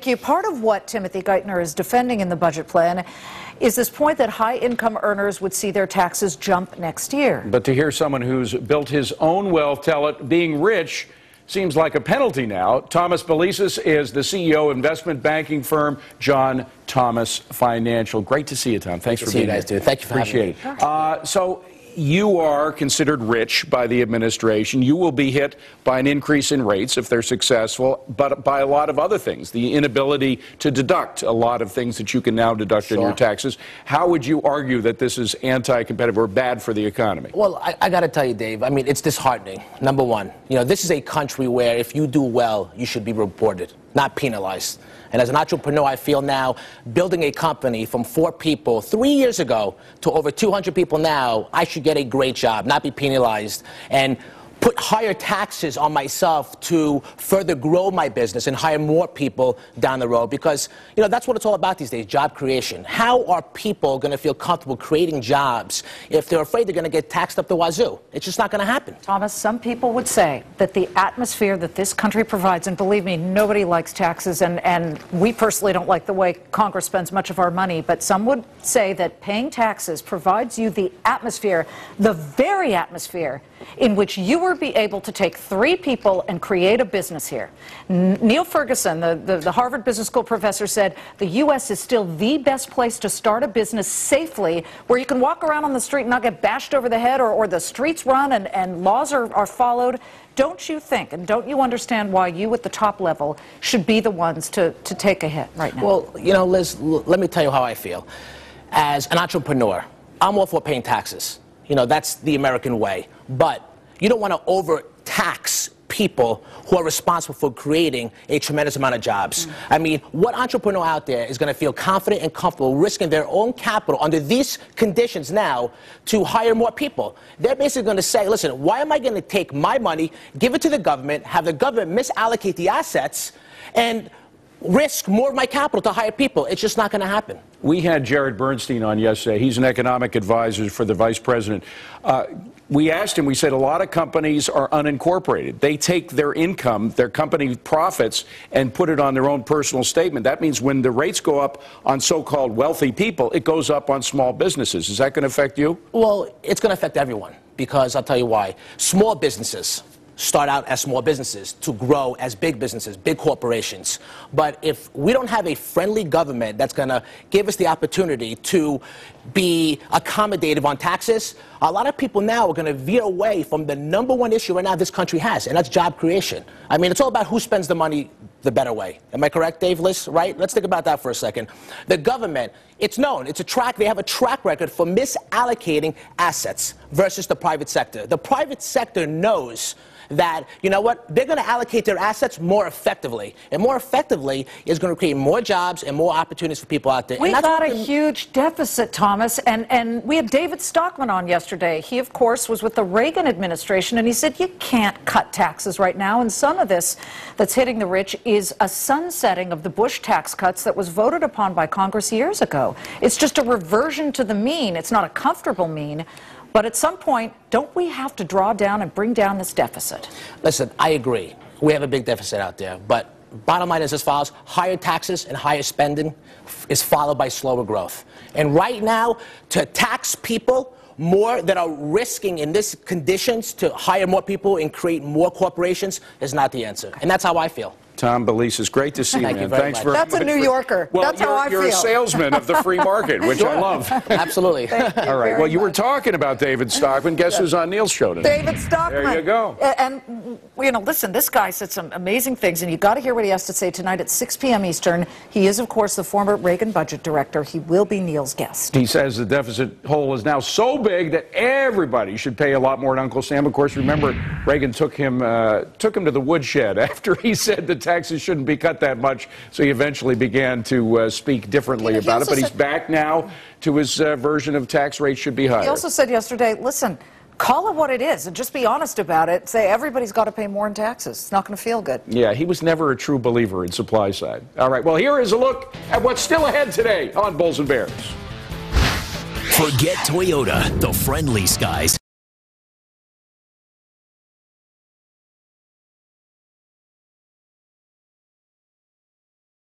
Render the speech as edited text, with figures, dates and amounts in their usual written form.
Thank you. Part of what Timothy Geithner is defending in the budget plan is this point that high-income earners would see their taxes jump next year. But to hear someone who's built his own wealth tell it being rich seems like a penalty now. Thomas Belesis is the CEO of investment banking firm John Thomas Financial. Great to see you, Tom. Thanks for being here. Thank you guys, dude. Thank you for having me. Appreciate it. So you are considered rich by the administration. You will be hit by an increase in rates if they're successful, but by a lot of other things, the inability to deduct a lot of things that you can now deduct in your taxes. How would you argue that this is anti-competitive or bad for the economy? Well, I got to tell you, Dave, I mean, it's disheartening. Number one, this is a country where if you do well, you should be rewarded, not penalized. And as an entrepreneur, I feel now building a company from 4 people 3 years ago to over 200 people now, I should get a great job, not be penalized, and put higher taxes on myself to further grow my business and hire more people down the road. Because, that's what it's all about these days, job creation. How are people going to feel comfortable creating jobs if they're afraid they're going to get taxed up the wazoo? It's just not going to happen. Thomas, some people would say that the atmosphere that this country provides, and believe me, nobody likes taxes, and we personally don't like the way Congress spends much of our money, but some would say that paying taxes provides you the atmosphere, the very atmosphere in which you were be able to take 3 people and create a business here. Neil Ferguson, the Harvard Business School professor, said the U.S. is still the best place to start a business safely, where you can walk around on the street and not get bashed over the head, or the streets run and laws are followed. Don't you think, and don't you understand why you at the top level should be the ones to take a hit right now? Well, Liz, let me tell you how I feel. As an entrepreneur, I'm all for paying taxes. That's the American way. But you don't want to overtax people who are responsible for creating a tremendous amount of jobs. I mean, what entrepreneur out there is going to feel confident and comfortable risking their own capital under these conditions now to hire more people? They're basically going to say, listen, why am I going to take my money, give it to the government, have the government misallocate the assets, and risk more of my capital to hire people? It's just not going to happen. We had Jared Bernstein on yesterday. He's an economic advisor for the vice president. We asked him, we said a lot of companies are unincorporated. They take their income, their company profits, and put it on their own personal statement. That means when the rates go up on so-called wealthy people, it goes up on small businesses. Is that going to affect you? Well, it's going to affect everyone, because I'll tell you why. Small businesses start out as small businesses to grow as big businesses, big corporations. But if we don't have a friendly government that's going to give us the opportunity to be accommodative on taxes, a lot of people now are going to veer away from the #1 issue right now this country has, and that's job creation. I mean, it's all about who spends the money the better way. Am I correct, Dave, Liz? Right? Let's think about that for a second. The government, it's known, they have a track record for misallocating assets versus the private sector. The private sector knows that, they're going to allocate their assets more effectively. And more effectively is going to create more jobs and more opportunities for people out there. We've got a huge deficit, Thomas, and we had David Stockman on yesterday. He, of course, was with the Reagan administration, and he said you can't cut taxes right now, and some of this that's hitting the rich is a sunsetting of the Bush tax cuts that was voted upon by Congress years ago. It's just a reversion to the mean. It's not a comfortable mean. But at some point, don't we have to draw down and bring down this deficit? Listen, I agree. We have a big deficit out there. But bottom line is as follows: higher taxes and higher spending is followed by slower growth. And right now, to tax people more that are risking in these conditions to hire more people and create more corporations is not the answer. And that's how I feel. Tom Belesis, great to see you, man. Thank you very much. That's a New Yorker. Well, that's how I feel. You're a salesman of the free market, which I love. Absolutely. All right. Well, you were talking about David Stockman. Guess who's on Neil's show today? David Stockman. There you go. And, listen, this guy said some amazing things, and you got to hear what he has to say tonight at 6 p.m. Eastern. He is, of course, the former Reagan budget director. He will be Neil's guest. He says the deficit hole is now so big that everybody should pay a lot more than Uncle Sam. Of course, remember, Reagan took him to the woodshed after he said the taxes shouldn't be cut that much, so he eventually began to speak differently about it. But he's back now to his version of tax rates should be higher. He also said yesterday, listen, call it what it is and just be honest about it. Say everybody's got to pay more in taxes. It's not going to feel good. Yeah, he was never a true believer in supply side. All right, well, here is a look at what's still ahead today on Bulls and Bears. Forget Toyota, the friendly skies.